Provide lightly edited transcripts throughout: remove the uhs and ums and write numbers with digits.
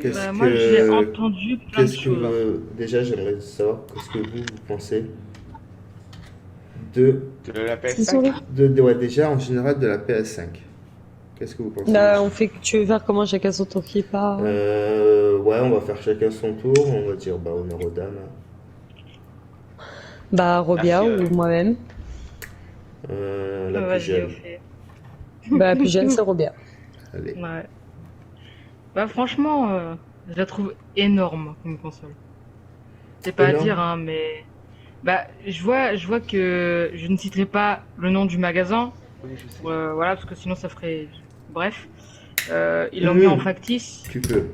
Qu'est-ce Bah, moi, j'ai que, entendu plein de qu'est-ce que choses, hein. déjà j'aimerais savoir qu'est-ce que vous pensez de, De la Désolé. PS5? ouais, déjà en général de la PS5. Qu'est-ce que vous pensez Là, dessus? on fait que tu veux faire comment chacun son tour qui part. Ouais, on va faire chacun son tour. On va dire bah honneur aux dames. Bah, Robia Merci. ou moi-même. La plus Vas-y, au jeune. fait. Bah, la plus jeune, c'est Robia. Allez. Ouais. Bah, franchement, je la trouve énorme comme console. C'est pas à Énorme. dire, hein, mais bah, je vois que je ne citerai pas le nom du magasin, Oui, je sais. voilà, parce que sinon ça ferait. Bref, ils l'ont mis en factice. Tu peux.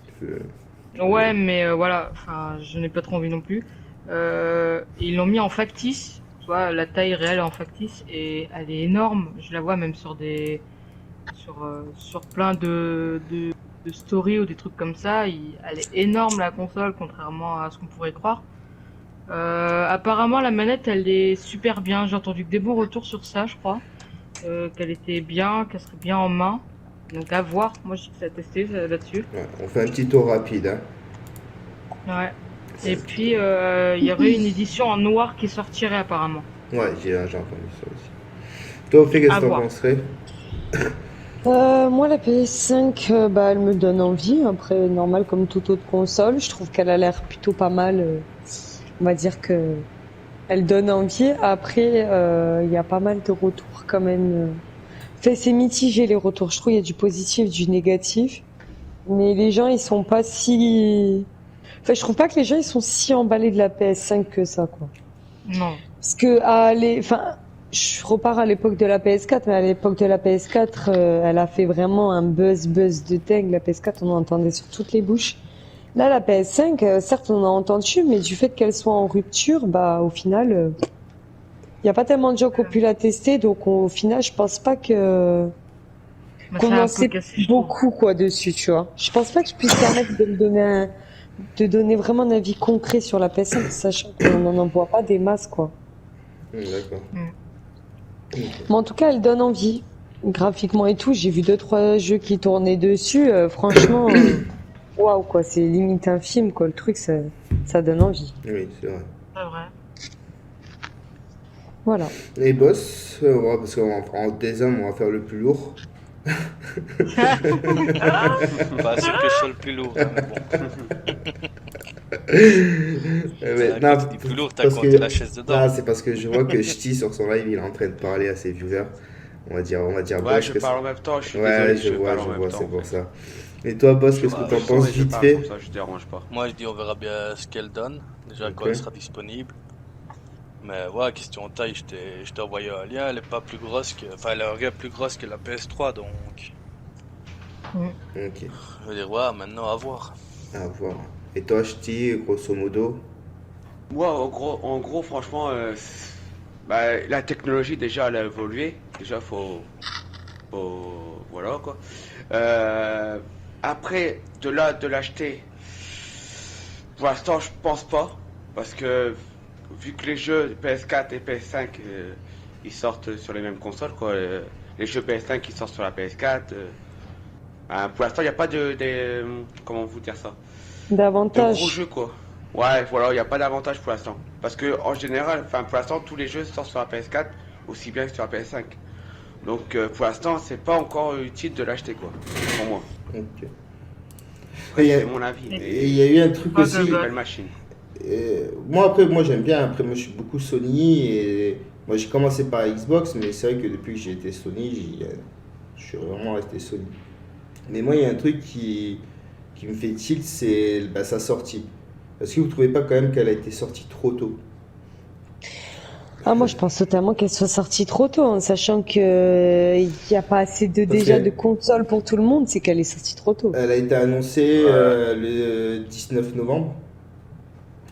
Tu peux. Ouais, mais voilà, enfin, je n'ai pas trop envie non plus. Ils l'ont mis en factice, tu vois, la taille réelle est en factice et elle est énorme. Je la vois même sur plein de stories ou des trucs comme ça. Elle est énorme la console, contrairement à ce qu'on pourrait croire. Apparemment, la manette, elle est super bien. J'ai entendu que des bons retours sur ça, je crois. Qu'elle était bien, qu'elle serait bien en main. Donc à voir. Moi, je suis à tester là-dessus. Ouais, on fait un petit tour rapide. Hein. Ouais. Et puis, il y aurait une édition en noir qui sortirait apparemment. Ouais, j'ai entendu ça aussi. Toi, Ophi, qu'est-ce À que t'en voir. penserais? Moi, la PS5, bah, elle me donne envie. Après, normal comme toute autre console, je trouve qu'elle a l'air plutôt pas mal. On va dire que elle donne envie. Après, il y a pas mal de retours quand même. Enfin, c'est mitigé les retours. Je trouve il y a du positif, du négatif. Mais les gens, ils sont pas si. Enfin, je trouve pas que les gens, ils sont si emballés de la PS5 que ça, quoi. Non. Parce que enfin, je repars à l'époque de la PS4, mais à l'époque de la PS4, elle a fait vraiment un buzz de dingue. La PS4, on en entendait sur toutes les bouches. Là, la PS5, certes, on en a entendu, mais du fait qu'elle soit en rupture, bah, au final, il y a pas tellement de gens qui ont pu la tester, donc au final, je pense pas Mais qu'on ça a en un peu sait cassé, je trouve. beaucoup, quoi, dessus, tu vois. Je pense pas que je puisse permettre de donner vraiment un avis concret sur la PS5, sachant qu'on n'en envoie pas des masses, quoi. D'accord. Mm. Ok. Mais en tout cas, elle donne envie. Graphiquement et tout, j'ai vu 2-3 jeux qui tournaient dessus. Franchement, waouh, quoi. C'est limite un film, quoi. Le truc, ça donne envie. Oui, c'est vrai. C'est vrai. Voilà. Et boss, ouais, parce qu'en deuxième, on va faire le plus lourd. Pas sûr que je sois le plus lourd, hein, mais bon. Mais, À non, côté du plus lourd, t'as parce compté que, la chaise dedans. non, c'est parce que je vois que Ch'ti sur son live, il est en train de parler à ses viewers. On va dire Ouais, boss. je parle en même temps, je suis Ouais, désolé, je parle en je même vois, temps. c'est en pour fait. ça. Et toi, boss, Je qu'est-ce que parle t'en en même temps penses et je vite parle, fait? comme ça, je dérange pas. Moi, je dis on verra bien ce qu'elle donne, déjà quand Ok. elle sera disponible. Mais ouais, question taille, je t'ai envoyé un lien, elle est pas plus grosse que. Enfin, elle est rien plus grosse que la PS3, donc. Ok, Je veux dire, ouais, maintenant à voir. à voir. Et toi, Ch'ti, grosso modo? Moi, en gros, franchement, bah, la technologie déjà, elle a évolué. Déjà, voilà quoi. Euh, Après, de là, de l'acheter, pour l'instant, je pense pas, parce que vu que les jeux PS4 et PS5, ils sortent sur les mêmes consoles, quoi. Les jeux PS5 qui sortent sur la PS4. Pour l'instant, il n'y a pas comment vous dire ça? De gros Davantage. jeux quoi. Ouais, voilà, il n'y a pas d'avantage pour l'instant. Parce que en général, enfin pour l'instant, tous les jeux sortent sur la PS4 aussi bien que sur la PS5. Donc pour l'instant, c'est pas encore utile de l'acheter quoi, pour moi. Ok. Après, Et c'est mon avis, et il y a eu un truc Ouais, aussi. c'est une ouais. belle machine. Moi j'aime bien. Après, moi je suis beaucoup Sony. Et moi j'ai commencé par Xbox, mais c'est vrai que depuis que j'ai été Sony, je suis vraiment resté Sony. Mais moi, il y a un truc qui me fait tilt, c'est bah, sa sortie. Est-ce que vous trouvez pas quand même qu'elle a été sortie trop tôt? Ah, moi, je pense totalement qu'elle soit sortie trop tôt, en sachant que il n'y a pas assez Parce déjà que de consoles pour tout le monde, c'est qu'elle est sortie trop tôt. elle a été annoncée Ouais. le 19 novembre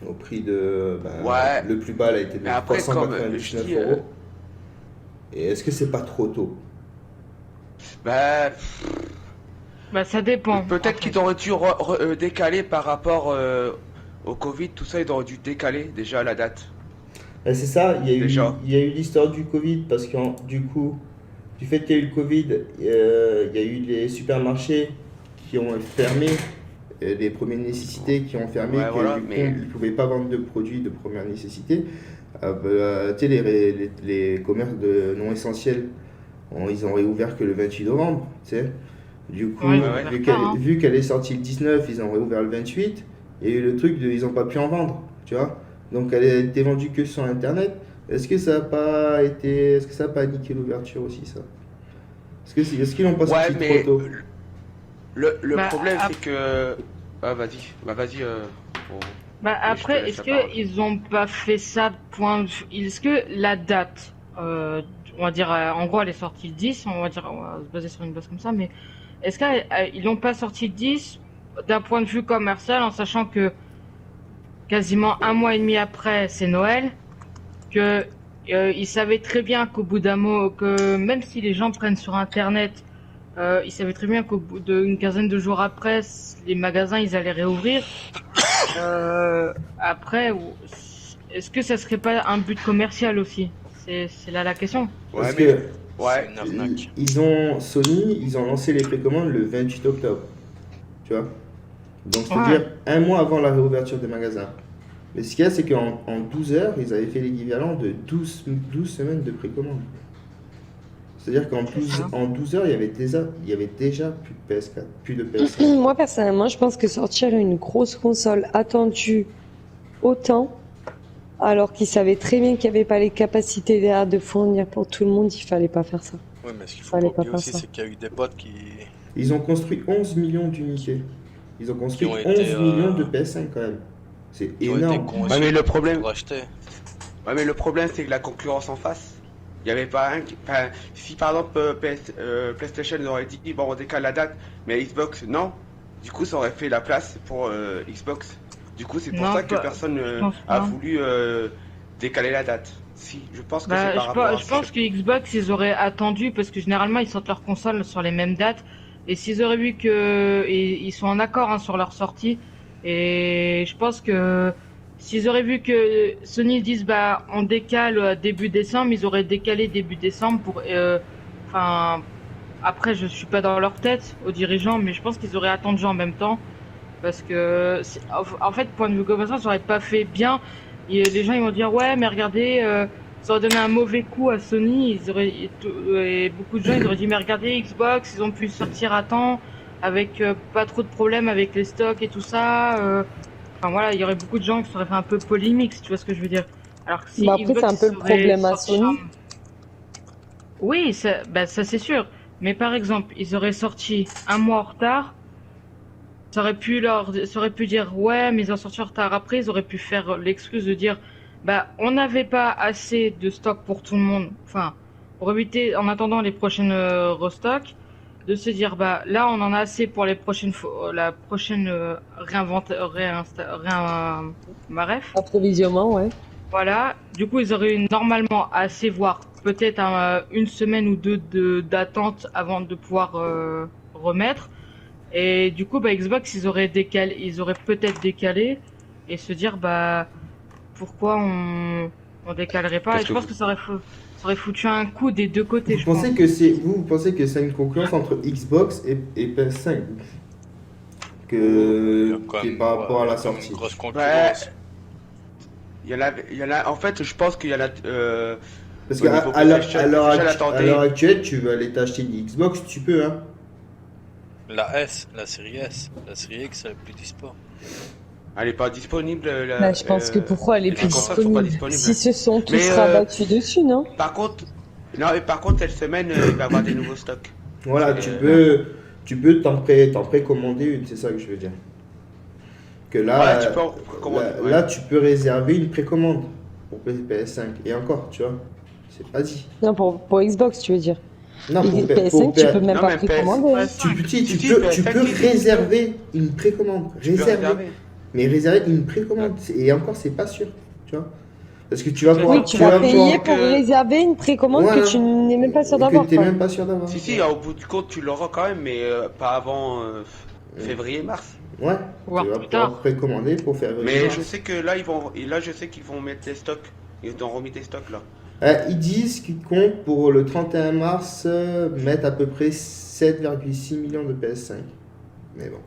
au prix de Ouais. le plus bas, elle a été de Mais après, comme je 399 dis, euros. Et est-ce que c'est pas trop tôt? bah, Bah, ça dépend. peut-être Après. qu'ils auraient dû décaler par rapport au Covid, tout ça, ils auraient dû décaler déjà la date. C'est ça, Déjà. il y a eu l'histoire du Covid parce que du coup, du fait qu'il y a eu le Covid, il y a eu les supermarchés qui ont fermé les premières nécessités qui ont fermé, Ouais, que voilà, du coup, mais- ils ne pouvaient pas vendre de produits de première nécessité. Tu sais, les commerces de non essentiels, ils ont réouvert que le 28 novembre, tu sais. Du coup, Ouais, ils ont ont vu ouvert qu'elle tard, hein. vu qu'elle est sortie le 19, ils ont réouvert le 28. Et le truc, ils n'ont pas pu en vendre, tu vois. Donc elle a été vendue que sur Internet. Est-ce que ça a pas niqué l'ouverture aussi, ça? Est-ce qu'ils l'ont pas Ouais, sorti mais trop tôt? le Bah, problème, ap- c'est que. Ah, vas-y. Bah, vas-y. Bon. Bah Et je te après, laisse est-ce la parole. qu'ils ont pas fait ça de point de vue... Est-ce que la date, on va dire, en gros, elle est sortie le 10, on va dire, on va se baser sur une base comme ça, mais est-ce qu'ils l'ont pas sorti le 10 d'un point de vue commercial, en sachant que quasiment un mois et demi après, c'est Noël, que ils savaient très bien qu'au bout d'un mois, que même si les gens prennent sur Internet, ils savaient très bien qu'au bout d'une quinzaine de jours après, les magasins, ils allaient réouvrir. Après, est-ce que ça serait pas un but commercial aussi? C'est là la question. Ouais, Parce mais. que C'est Ouais. une arnaque. Sony, ils ont lancé les précommandes le 28 octobre, tu vois. Donc Ouais. c'est-à-dire un mois avant la réouverture des magasins. Mais ce qu'il y a, c'est qu'en 12 heures, ils avaient fait l'équivalent de 12 semaines de précommande. C'est-à-dire qu'en C'est ça. 12 heures, il y avait déjà plus de PS4, plus de PS5. Moi, personnellement, je pense que sortir une grosse console attendue autant, alors qu'ils savaient très bien qu'il n'y avait pas les capacités derrière de fournir pour tout le monde, il fallait pas faire ça. Ouais, mais ce qu'il faut Fallait pas pas oublier faire aussi, ça. c'est qu'il y a eu des potes qui Ils ont construit 11 millions d'unités. Ils ont construit ont 11 été, millions de PS5 quand même. C'est ont été énorme. conçus Ouais, mais le problème- pour acheter. Ouais, mais le problème, c'est que la concurrence en face. Il n'y avait pas un. Enfin, si par exemple PlayStation aurait dit, bon, on décale la date, mais Xbox, non. Du coup, ça aurait fait la place pour Xbox. Du coup, c'est pour Non, ça que pas- personne je pense a pas. voulu décaler la date. Si, je pense que Bah, c'est par rapport à je pense que Xbox, ils auraient attendu parce que généralement, ils sortent leurs consoles sur les mêmes dates. Et s'ils auraient vu que ils sont en accord, hein, sur leur sortie, et je pense que s'ils auraient vu que Sony disent bah on décale début décembre, ils auraient décalé début décembre pour, enfin, après je suis pas dans leur tête aux dirigeants, mais je pense qu'ils auraient attendu en même temps parce que en fait, point de vue commercial, ça aurait pas fait bien. Et les gens ils vont dire ouais mais regardez, ça aurait donné un mauvais coup à Sony. Et beaucoup de gens ils auraient dit mais regardez Xbox, ils ont pu sortir à temps avec pas trop de problèmes avec les stocks et tout ça. Enfin voilà, il y aurait beaucoup de gens qui seraient fait un peu polémique, si tu vois ce que je veux dire. Alors que si Bah, après, Xbox, c'est un peu le serait problème à sorti Sony. Oui, ça c'est sûr. Mais par exemple, ils auraient sorti un mois en retard. Ça aurait pu dire ouais, mais ils ont sorti en retard. Après, ils auraient pu faire l'excuse de dire bah on n'avait pas assez de stock pour tout le monde. Enfin, pour éviter en attendant les prochaines restocks, de se dire bah là on en a assez pour les prochaines la prochaine bref. Approvisionnement, ouais. Voilà. Du coup, ils auraient eu normalement assez, voire peut-être une semaine ou deux d'attente avant de pouvoir remettre. Et du coup, bah, Xbox, ils auraient peut-être décalé et se dire, bah, pourquoi on décalerait pas. Parce Et je que pense que ça aurait foutu un coup des deux côtés, je pense. Vous pensez que c'est une concurrence entre Xbox et PS5 Il y a quand qui est même- par rapport ouais, à il y la a quand même sortie? une grosse concurrence. il y en a, en fait, je pense qu'il y en a. Parce Au qu'à niveau à l'heure PlayStation, à l'heure déjà, actu- l'attendait. à l'heure actuelle, tu veux aller t'acheter une Xbox, tu peux, hein. La S, la série S, la série X, elle est plus dispo. Elle n'est pas disponible. Bah, je pense que pourquoi elle est les plus consoles sont pas disponible. disponibles. S'ils se sont tous Mais, rabattus dessus, non? Par contre, non, mais par contre, cette semaine, il va y avoir des nouveaux stocks. Voilà, C'est- tu peux t'en précommander une, c'est ça que je veux dire. Que là, Ouais, tu peux en commander, ouais. là, tu peux réserver une précommande pour PS5. Et encore, tu vois, c'est pas dit. Non, pour Xbox, tu veux dire. Non, Et PS5, tu peux même Non, pas mais précommander. Ouais, tu PS5, peux réserver une précommande. Tu peux réserver. Mais réserver une précommande. Et encore, c'est pas sûr. Tu vois. Parce que tu vas pouvoir. Oui, tu vas payer pouvoir- pour réserver une précommande Voilà. que tu n'es même pas sûr que d'avoir. t'es quoi. même pas sûr d'avoir. Si, si, au bout du compte, tu l'auras quand même, mais pas avant février-mars. Ouais. Voire Tu vas plus pouvoir tard. précommander pour faire. Mais je sais que là, je sais qu'ils vont mettre des stocks. Ils ont remis des stocks là. Ils disent qu'ils comptent pour le 31 mars mettre à peu près 7,6 millions de PS5. Mais bon.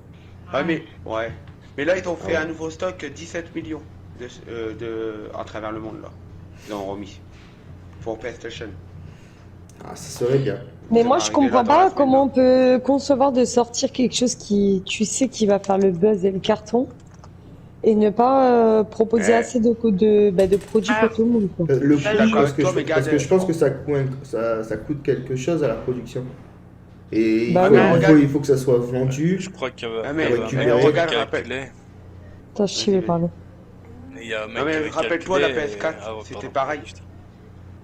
Ouais. Mais là, ils ont fait un nouveau stock 17 millions à travers le monde, là. Ils ont remis. Pour PlayStation. Ah, ça serait bien. Mais Ça moi, va je arriver là comprends dans la pas semaine, comment là. on peut concevoir de sortir quelque chose tu sais, qui va faire le buzz et le carton, et ne pas proposer Eh. assez de produits Ah. pour tout le monde, quoi. Le Je suis prix, d'accord parce avec que, toi, je, mais parce que regarde, je pense que ça coûte quelque chose à la production. Et Bah il, oui. faut, regarde. il faut que ça soit vendu. Je crois qu'il y Ah, avait mais un mec regarde, qui avait regarde, calculé. Attends, je vais Vas-y. parler. Il y a un mec Ah, mais qui avait rappelle-toi, la calculé. PS4, Ah, ouais, c'était pardon. pareil.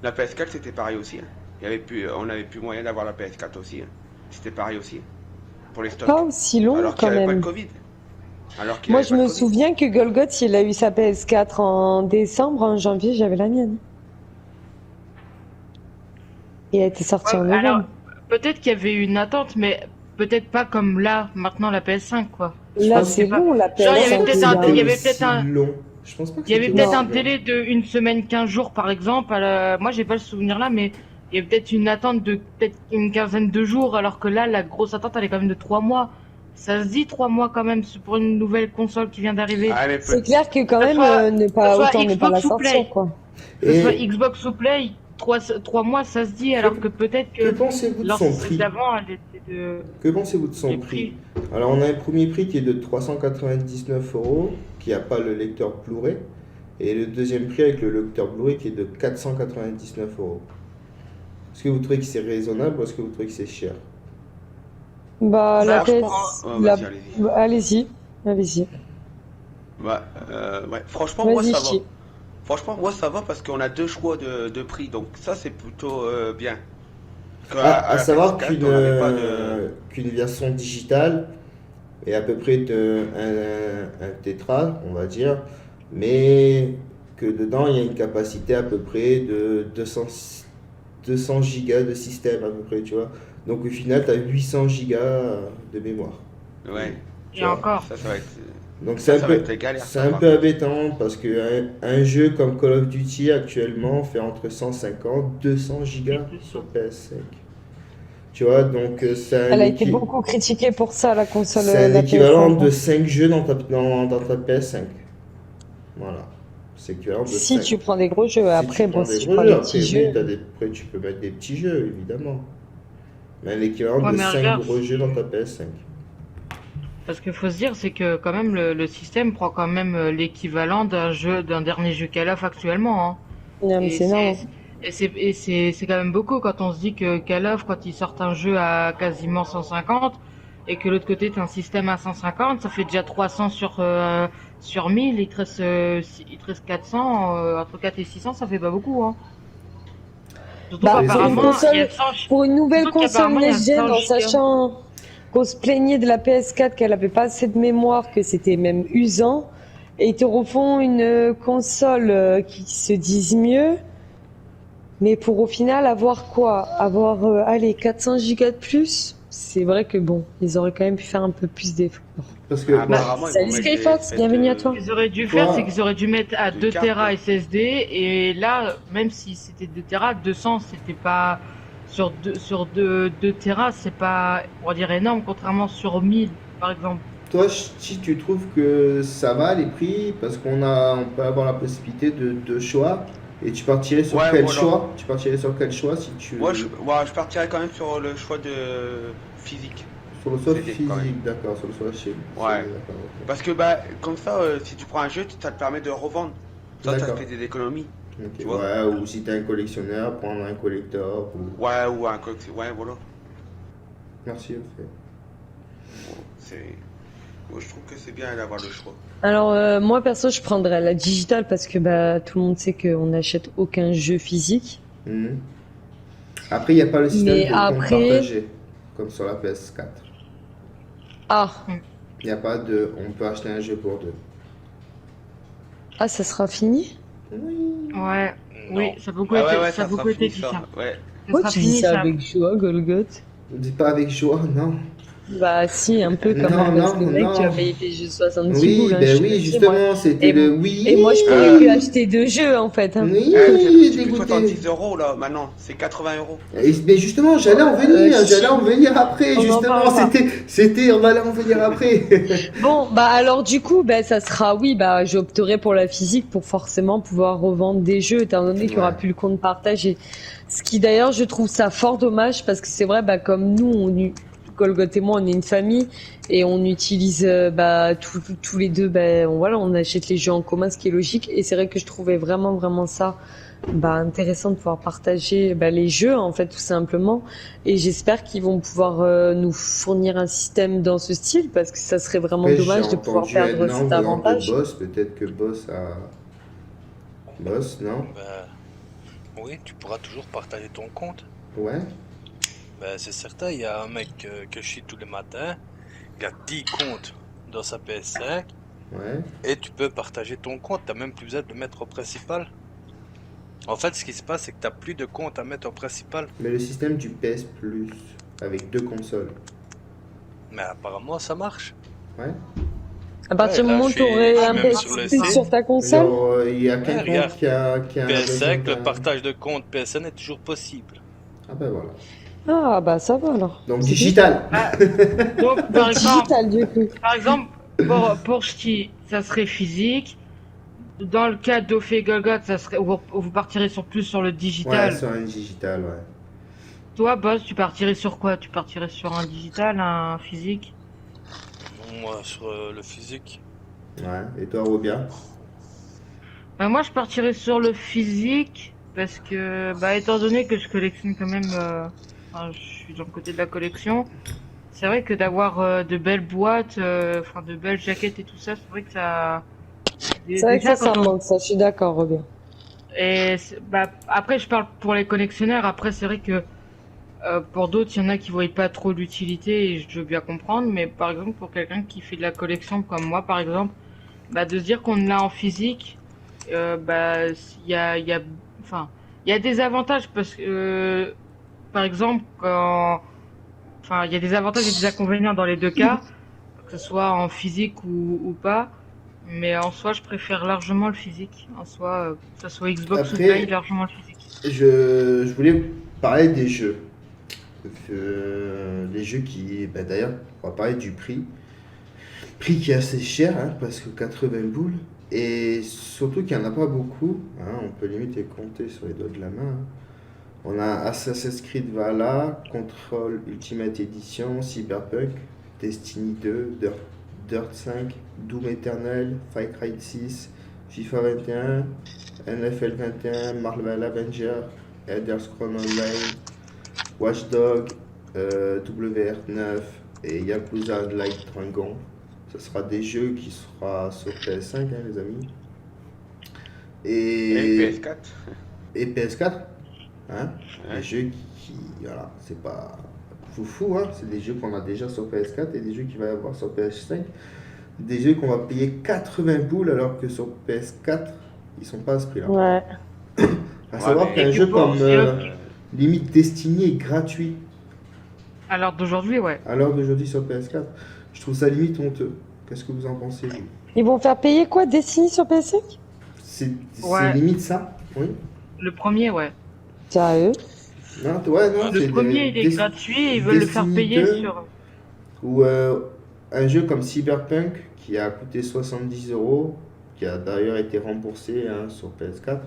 La PS4, c'était pareil aussi. Hein. On n'avait plus moyen d'avoir la PS4 aussi. Hein. C'était pareil aussi. Hein. Pour les stocks. Pas aussi long Alors qu'il quand n'y avait pas de même. Covid. Alors qu'il y Moi, avait je pas de me Covid. souviens que Golgoth, il a eu sa PS4 en décembre, en janvier, j'avais la mienne. Et elle était sortie en Ouais, alors, novembre. peut-être qu'il y avait une attente, mais peut-être pas comme là, maintenant, la PS5, quoi. Je Là, pense c'est que- long, la PS5. Genre, il y avait peut-être un- C'était il y avait aussi peut-être un- long. Je pense pas que Il y avait c'était peut-être aussi un long. délai de une semaine, 15 jours, par exemple. Moi, j'ai pas le souvenir là, mais il y a peut-être une attente de peut-être une quinzaine de jours, alors que là, la grosse attente, elle est quand même de 3 mois. Ça se dit 3 mois quand même pour une nouvelle console qui vient d'arriver. Ah, mais C'est clair que quand Que même, ce soit- ne que pas ce soit autant ne pas la Xbox ou sortir, Play. quoi. Que ce soit Et Xbox ou Play, 3 mois, ça se dit, alors que peut-être que que pensez-vous de son l'ancienne prix? d'avant, elle était de... Que pensez-vous de son les prix? Alors, on a un premier prix qui est de 399 €, qui n'a pas le lecteur Blu-ray. Et le deuxième prix avec le lecteur Blu-ray qui est de 499 €. Est-ce que vous trouvez que c'est raisonnable ou est-ce que vous trouvez que c'est cher? Bah, la franchement, PS... ouais, la- vas-y, allez-y. bah, allez-y, allez-y. Ouais, franchement, moi, Vas-y, ça va. Chi. Franchement, moi, ça va parce qu'on a deux choix de prix. Donc, ça, c'est plutôt bien. À la savoir PS4, on n'avait pas de... qu'une version digitale est à peu près un tétra, on va dire, mais que dedans il y a une capacité à peu près de 200 gigas de système à peu près, tu vois. Donc au final, tu as 800 gigas de mémoire. Ouais, Et encore. ça va être... Donc Ça c'est un va peu, être galère, c'est ça un va. peu embêtant parce que un jeu comme Call of Duty actuellement fait entre 150 200 gigas sur PS5. Tu vois, donc Elle a été beaucoup critiquée pour ça, la console. c'est la l'équivalent PS5. de 5 jeux dans ta PS5. Voilà. C'est l'équivalent de Si 5. tu prends des gros jeux, Si après, tu prends bon, si des tu gros prends jeux, des après, petits oui, jeux. après, tu peux mettre des petits jeux, évidemment. Mais l'équivalent Ouais, de mais 5 regarde. gros jeux dans ta PS5. Parce qu'il faut se dire, c'est que quand même le système prend quand même l'équivalent d'un dernier jeu Call of actuellement. Hein. Non, mais Et c'est énorme. c'est quand même beaucoup quand on se dit que Call of, quand ils sortent un jeu à quasiment 150 et que l'autre côté t'as un système à 150, ça fait déjà 300 sur 1000, il te reste 400, entre 4 et 600, ça fait pas beaucoup. Hein. Surtout Bah, qu'apparemment, pour une il y a console- 100 Pour une nouvelle Surtout console qu'apparemment, il y a next-gen, 100 en gigas. sachant qu'on se plaignait de la PS4, qu'elle avait pas assez de mémoire, que c'était même usant, et ils te refont une console qui se dise mieux, mais pour au final avoir quoi? Avoir, allez, 400 gigas de plus? C'est vrai que bon, ils auraient quand même pu faire un peu plus d'efforts. Parce que, Apparemment, ils Salut vont mettre Skyfox, des- bienvenue à toi. qu'ils auraient dû faire, Quoi c'est qu'ils auraient dû mettre à Des 2 cartes. Tera SSD, et là, même si c'était 2 Tera, 200, c'était pas, sur 2 Tera, c'est pas, on va dire énorme, contrairement sur 1000, par exemple. toi, si tu trouves que ça va les prix, parce on peut avoir la possibilité de choix, et tu partirais sur Ouais, quel voilà. choix? Tu partirais sur quel choix si tu... Moi, je partirais quand même sur le choix de physique. Sur le choix CD, physique, quand même. d'accord, sur le choix chez Ouais. d'accord, ok. Parce que comme ça, si tu prends un jeu, ça te permet de revendre. Ça te D'accord. fait des économies. Ok, Tu vois. ouais, ou si t'es un collectionneur, prendre un collector, ou... Ouais, ou un coq. Ouais, voilà. Merci, ok. Moi, je trouve que c'est bien d'avoir le choix. Alors moi perso je prendrais la digitale parce que bah tout le monde sait qu'on n'achète aucun jeu physique. Mhm. Après, il n'y a pas le système Mais de compte après- partagé, comme sur la PS4. Ah, Il n'y a pas de... On peut acheter un jeu pour deux. ah ça sera fini? Oui. Ouais, Non. oui, ça a beaucoup Ah été, ouais, ouais, ça a ça beaucoup sera été fini dit ça. ça. Ouais. Ça Pourquoi sera tu dis fini, ça ça. avec joie, Golgoth? Ne dis pas avec joie, non. Bah si, un peu quand Non, même, parce que non, mec, tu as non. payé tes jeux 70 Oui, boules, hein, ben je te le oui, dis, moi. justement, c'était Et, le et moi, je oui. pouvais plus acheter de jeux, en fait. Hein. Oui, C'est plus dégoûté. 70 euros là, maintenant, c'est 80 euros. Mais justement, j'allais en venir après, On en justement, parlera. on allait en venir après. Bon, bah alors du coup, bah ça sera, oui, bah j'opterai pour la physique pour forcément pouvoir revendre des jeux, étant donné qu'il y aura Ouais. plus le compte partagé. Ce qui d'ailleurs, je trouve ça fort dommage, parce que c'est vrai, bah comme nous, Golgoth et moi, on est une famille, et on utilise, bah tous les deux, bah voilà, on achète les jeux en commun, ce qui est logique, et c'est vrai que je trouvais vraiment ça, bah intéressant de pouvoir partager, bah, les jeux, en fait, tout simplement. Et j'espère qu'ils vont pouvoir nous fournir un système dans ce style, parce que ça serait vraiment Après, j'ai dommage de pouvoir entendu un perdre non cet venant de avantage. Boss, peut-être que Boss a... Boss, non? Ben, oui, tu pourras toujours partager ton compte. Ouais. Ben, c'est certain, il y a un mec que je suis tous les matins, il a 10 comptes dans sa PS5, Ouais. et tu peux partager ton compte, t'as même plus besoin de le mettre au principal. En fait, ce qui se passe, c'est que t'as plus de compte à mettre au principal. Mais le système du PS Plus, avec 2 consoles. Mais apparemment, ça marche. Ouais. À partir du là, moment où je tu aurais suis un même sur le PS site. sur ta console, Genre, il y a Ouais, quelqu'un regarde. qui a besoin PS5, le d'un... partage de compte PSN est toujours possible. Ah ben voilà. ah bah ça va alors. Donc C'est digital. Ah, donc, bien. par exemple, Digital du coup. pour Ch'ti, ça serait physique. Dans le cas d'Ophe et Golgoth, ça serait, vous partirez plus sur le Ouais, digital. sur un digital, ouais. Toi, Boss, tu partirais sur quoi? Tu partirais sur un digital, un physique? Moi, sur le physique. Ouais. Et toi, Robia? Bah, moi, je partirais sur le physique parce que, bah, étant donné que je collectionne quand même, enfin, je suis dans le côté de la collection. C'est vrai que d'avoir de belles boîtes, enfin de belles jaquettes et tout ça, c'est vrai que ça. C'est vrai que Déjà, ça quand me on... manque, ça, je suis d'accord, Robin. Et bah, après, je parle pour les collectionneurs. Après, c'est vrai que pour d'autres, il y en a qui voient pas trop l'utilité et je veux bien comprendre. Mais par exemple, pour quelqu'un qui fait de la collection comme moi, par exemple, bah, de se dire qu'on l'a en physique, bah, enfin, il y a des avantages parce que, par exemple, enfin, il y a des avantages et des inconvénients dans les deux cas, que ce soit en physique ou pas. Mais en soi, je préfère largement le physique. En soi, que ce soit Xbox ou Play, Après, largement le physique. je voulais parler des jeux. Les jeux qui... Bah, d'ailleurs, on va parler du prix. Prix qui est assez cher, hein, parce que 80 boules. Et surtout qu'il n'y en a pas beaucoup. Hein, on peut limite les compter sur les doigts de la main. Hein. On a Assassin's Creed Valhalla, Control Ultimate Edition, Cyberpunk, Destiny 2, Dirt 5, Doom Eternal, Far Cry 6, FIFA 21, NFL 21, Marvel Avenger, Elder Scrolls Online, Watch Dogs, WR9 et Yakuza Like Dragon. Ce sera des jeux qui seront sur PS5, hein, les amis. Et PS4. Et PS4. Hein, Ouais. des jeux voilà, c'est pas foufou, hein, c'est des jeux qu'on a déjà sur PS4 et des jeux qu'il va y avoir sur PS5. Des jeux qu'on va payer 80 boules alors que sur PS4, ils sont pas à ce prix-là. Ouais. À savoir mais- qu'un Et jeu du coup, comme c'est limite Destiny est gratuit à l'heure d'aujourd'hui, ouais. à l'heure d'aujourd'hui sur PS4. Je trouve ça limite honteux. Qu'est-ce que vous en pensez, vous? Ils vont faire payer quoi, Destiny sur PS5? C'est Ouais. limite ça? Oui? Le premier, ouais. Sérieux? Non, ouais, non, Le c'est premier, il est gratuit et ils veulent le faire Destiny payer 2. sur. Ou un jeu comme Cyberpunk qui a coûté 70 euros, qui a d'ailleurs été remboursé, hein, sur PS4.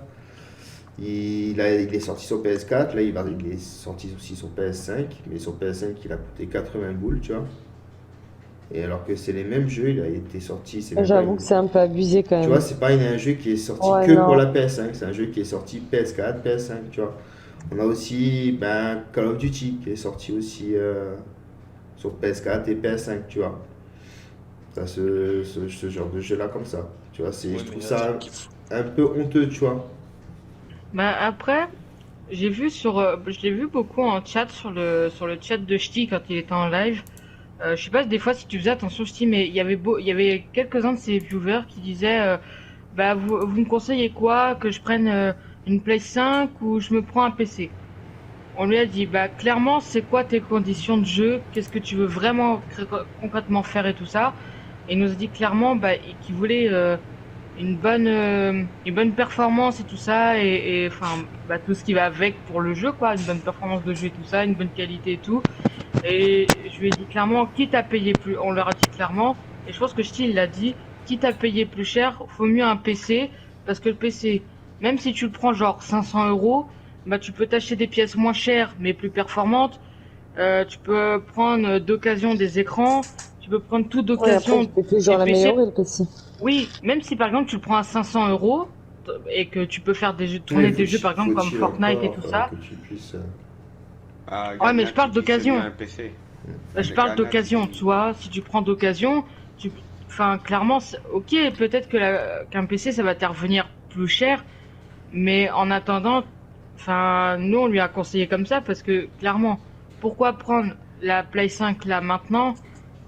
Il est sorti sur PS4, là il est sorti aussi sur PS5, mais sur PS5 il a coûté 80 boules, tu vois. Et alors que c'est les mêmes jeux, il a été sorti. C'est même J'avoue pas que c'est un peu abusé quand Tu même. vois, c'est pas un jeu qui est sorti Ouais, que non. pour la PS5, c'est un jeu qui est sorti PS4, PS5, tu vois. On a aussi Call of Duty qui est sorti aussi sur PS4 et PS5, tu vois. T'as ce genre de jeu là comme ça, tu vois. Oui, Je mais trouve il y a ça des trucs qui font- un peu honteux, tu vois. Bah après, j'ai vu je l'ai vu beaucoup en chat sur le chat de Ch'ti quand il était en live. Je sais pas des fois si tu faisais attention Ch'ti, mais il y avait quelques-uns de ses viewers qui disaient bah vous me conseillez quoi, que je prenne une Play 5 ou je me prends un PC. on lui a dit, bah clairement, c'est quoi tes conditions de jeu? Qu'est-ce que tu veux vraiment concrètement faire et tout ça? Et il nous a dit clairement, bah, qu'il voulait une bonne performance et tout ça, et enfin, bah, tout ce qui va avec pour le jeu, quoi, une bonne performance de jeu et tout ça, une bonne qualité et tout. Et je lui ai dit clairement, quitte à payer plus, on leur a dit clairement, et je pense que Steel l'a dit, quitte à payer plus cher, faut mieux un PC, parce que le PC, même si tu le prends genre 500 euros, bah tu peux t'acheter des pièces moins chères mais plus performantes. Tu peux prendre d'occasion des écrans, tu peux prendre tout Ouais, après, d'occasion. tu peux toujours des PC. l'améliorer, le PC. Oui, même si par exemple tu le prends à 500 euros et que tu peux faire des jeux, tourner Oui, des jeux par exemple comme faut-il Fortnite et encore, tout ça. que tu puisses, Ah, Ouais, mais Gagnac je parle qui dit d'occasion. c'est mieux un PC. Je Mais parle Gagnac, d'occasion, il dit- tu vois. Si tu prends d'occasion, enfin clairement, ok, peut-être que qu'un PC ça va te revenir plus cher, mais en attendant, enfin nous on lui a conseillé comme ça parce que clairement, pourquoi prendre la Play 5 là maintenant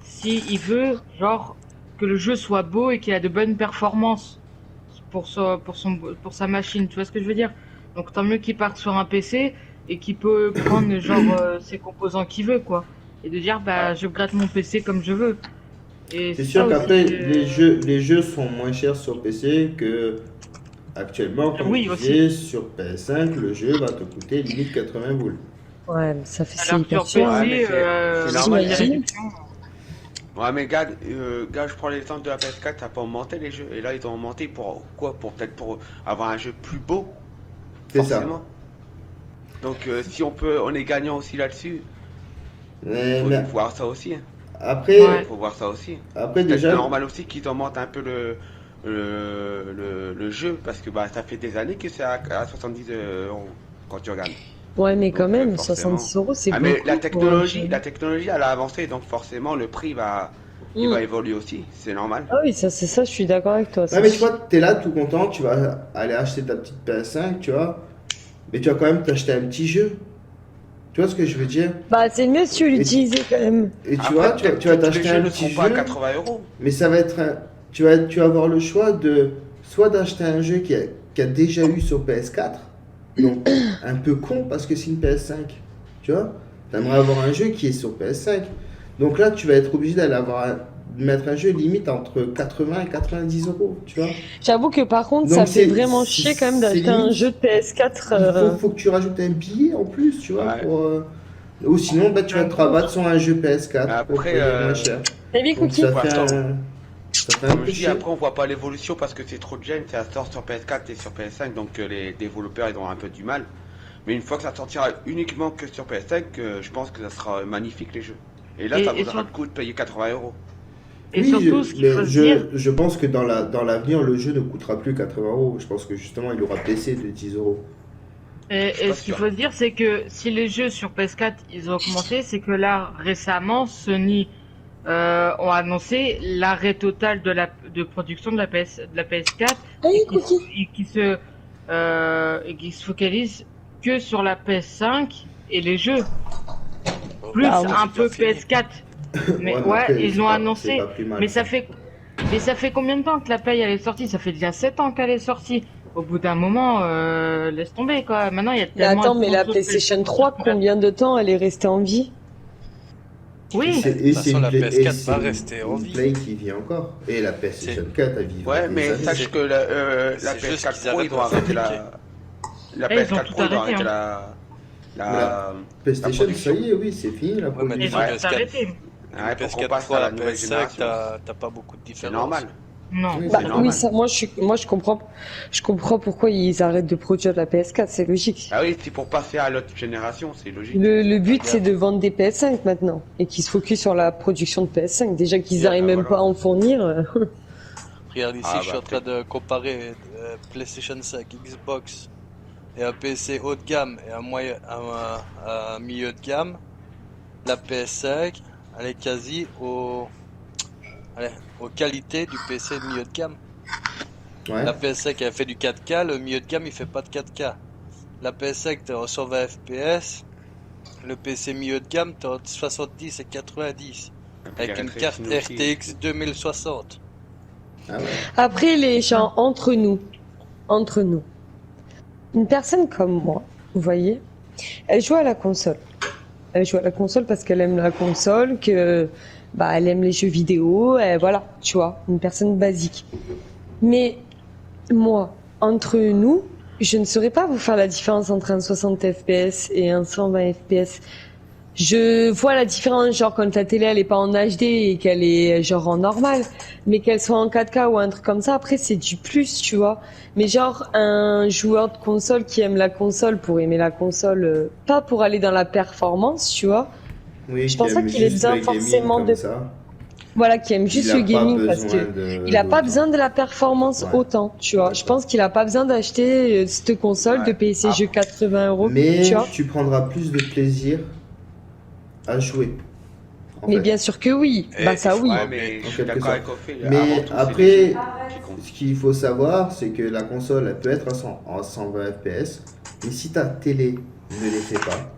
si il veut genre que le jeu soit beau et qu'il a de bonnes performances pour sa machine, tu vois ce que je veux dire? Donc tant mieux qu'il parte sur un PC et qu'il peut prendre genre ses composants qu'il veut quoi, et de dire bah Ouais. je gratte mon PC comme je veux. Et C'est c'est sûr ça qu'après, aussi. les jeux sont moins chers sur PC que actuellement, comme Oui, je disais, sur PS5, le jeu va te coûter limite 80 boules. Ouais, mais ça fait c'est Alors hyper sur cher. Ouais, PC, mais c'est avec normal, les t'imagines réductions. Ouais, mais gars, je prends l'exemple de la PS4, ça a pas augmenté les jeux. Et là, ils ont augmenté pour quoi? Peut-être pour avoir un jeu plus beau, C'est ça. forcément. Donc, si on est gagnant aussi là-dessus, faut Mais voir ça aussi. Hein. après, Ouais. Faut voir ça aussi. après C'est déjà, normal aussi qu'ils augmentent un peu le jeu, parce que bah, ça fait des années que c'est à 70 euros quand tu regardes. Ouais, mais quand Donc, même, forcément. 70 euros, c'est Ah, beaucoup. mais pour un jeu. la technologie, elle a avancé, donc forcément, le prix il va évoluer aussi. C'est normal. Ah oui, ça, c'est ça, je suis d'accord avec toi. ouais, ça. mais tu vois, t'es là tout content, tu vas aller acheter ta petite PS5, tu vois, mais tu vas quand même t'acheter un petit jeu. Tu vois ce que je veux dire? Bah, c'est mieux si tu l'utilisais quand même. Et tu Après, vois, peut-être tu vas que tous les t'acheter jeux un ne petit seront pas à jeu, 80 euros. mais ça va être tu vas avoir le choix de soit d'acheter un jeu qui a déjà eu sur PS4, donc un peu con parce que c'est une PS5, tu vois. T'aimerais avoir un jeu qui est sur PS5, donc là tu vas être obligé mettre un jeu limite entre 80 et 90 euros, tu vois. J'avoue que par contre, Donc ça fait c'est- vraiment c'est- chier quand même c'est d'acheter un limite. jeu de PS4. Faut que tu rajoutes un billet en plus, tu vois, Ouais. ou sinon bah, tu vas te rabattre sur un jeu PS4 pour Après, payer moins cher. T'as vu, Donc Cookie? ça Ouais, fait attends. ça fait un Comme peu je dis, chier. après on voit pas l'évolution parce que c'est trop de gêne, ça sort sur PS4 et sur PS5, donc les développeurs ils ont un peu du mal. Mais une fois que ça sortira uniquement que sur PS5, je pense que ça sera magnifique les jeux. Et là, Et- ça et vaudra sur- le coup de payer 80 euros. Et Oui, surtout, ce qu'il mais faut se dire, je pense que dans l'avenir, le jeu ne coûtera plus 80 euros. Je pense que justement, il aura baissé de 10 euros. et pas ce qu'il sûr. faut se dire, c'est que si les jeux sur PS4 ils ont augmenté, c'est que là récemment Sony ont annoncé l'arrêt total de production de la PS4 Hey, et Cookie! et qui se focalise que sur la PS5 et les jeux, plus Ah oui. un peu PS4. Mais Ouais, ouais, après, ils c'est l'ont pas- annoncé. c'est pas plus mal, Mais ça. ça fait combien de temps que la Play elle est sortie? Ça fait déjà 7 ans qu'elle est sortie. Au bout d'un moment, laisse tomber quoi. Maintenant il y a Mais tellement attends, de mais la consoles PlayStation 3, combien de temps elle est restée en vie? Oui, De toute façon, la PS4 et va c'est rester en une vie. Play qui vit encore. Et la PlayStation 4, elle vivra Ouais, des mais années. sache que la c'est juste PS4 qu'ils Pro, arrêtent ils ont de arrêté fabriquer. la Eh, ils ont PS4 tout Pro, ils ont arrêté, arrêté hein. la PlayStation, production. ça y est, oui, c'est fini la Ouais, mais production. ils ont Ouais. tout arrêté. Ouais, pour qu'on PS4 passe Pro à à la la nouvelle PS5, génération. t'as pas beaucoup de C'est différence. normal. Non, Oui, Bah c'est oui, normal. ça, moi je comprends pourquoi ils arrêtent de produire de la PS4, c'est logique. Ah oui, c'est pour passer à l'autre génération, c'est logique. Le but c'est de vendre des PS5 maintenant et qu'ils se focus sur la production de PS5. Déjà qu'ils Yeah, arrivent bah même voilà. pas à en fournir. Regarde ici, Ah, je suis bah, en train de comparer PlayStation 5, Xbox et un PC haut de gamme et un milieu de gamme. La PS5, elle est quasi aux qualités du PC de milieu de gamme. Ouais. La PS5 elle fait du 4K, le milieu de gamme il fait pas de 4K. La PS5 t'es en 120 FPS, le PC milieu de gamme t'es en 70 et 90 avec une carte RTX 2060. Ah ouais. Après les gens entre nous, une personne comme moi, vous voyez, Elle joue à la console. Elle joue à la console parce qu'elle aime la console, que bah elle aime les jeux vidéo, et voilà, tu vois, une personne basique. Mais moi, entre nous, je ne saurais pas vous faire la différence entre un 60 FPS et un 120 FPS. Je vois la différence, genre quand la télé elle est pas en HD et qu'elle est genre en normal, mais qu'elle soit en 4K ou un truc comme ça, après c'est du plus, tu vois. Mais genre un joueur de console qui aime la console pour aimer la console, pas pour aller dans la performance, tu vois. Oui, Je qui pense pas aime qu'il ait juste besoin le gaming forcément comme de, ça. voilà, qui aime juste Il a le pas gaming parce besoin que il a pas d'autant. besoin de la performance Ouais. autant, tu vois. Je D'accord. pense qu'il a pas besoin d'acheter cette console, de Ouais. payer ses Ah. jeux 80 €, tu Mais vois. tu prendras plus de plaisir à jouer. En Mais fait. bien sûr que oui, Et bah ça il faut oui. Ouais, pas mais oublier- je En suis quelque d'accord sorte. avec Ophé. Mais Avant tout, c'est après, les jeux qui comptent. ce qu'il faut savoir, c'est que la console, elle peut être en 120 FPS, mais si ta télé ne les fait pas,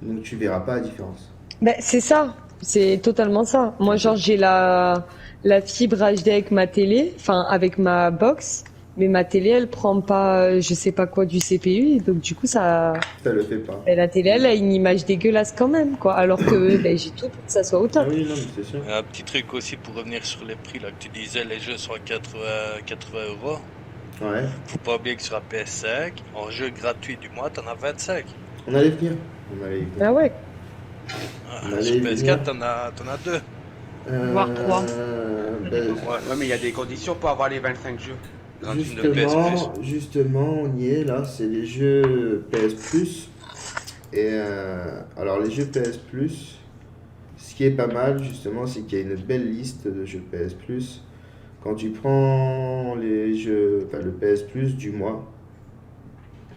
donc tu verras pas la différence. Ben, c'est ça, c'est totalement ça. Moi, genre, j'ai la fibre HD avec ma télé, enfin, avec ma box, mais ma télé, elle prend pas, je sais pas quoi du CPU, et donc du coup, ça, Ça le fait pas. ben, la télé, elle a une image dégueulasse quand même, quoi. Alors que, ben, j'ai tout pour que ça soit au Ah top. oui, non, mais c'est sûr. Un petit truc aussi pour revenir sur les prix, là, que tu disais, les jeux sont à 80 €. Ouais. Faut pas oublier que sur la PS5, en jeu gratuit du mois, t'en as 25. On allait venir. On allait y venir. Ah ouais. Ah, On allait sur y PS4, venir. t'en as 2. Voire trois. Ben, Ouais, mais il y a des conditions pour avoir les 25 jeux. gratuits de PS. justement, on y est là, c'est les jeux PS Plus. Et alors, les jeux PS Plus, ce qui est pas mal, justement, c'est qu'il y a une belle liste de jeux PS Plus. Quand tu prends les jeux, enfin le PS Plus du mois,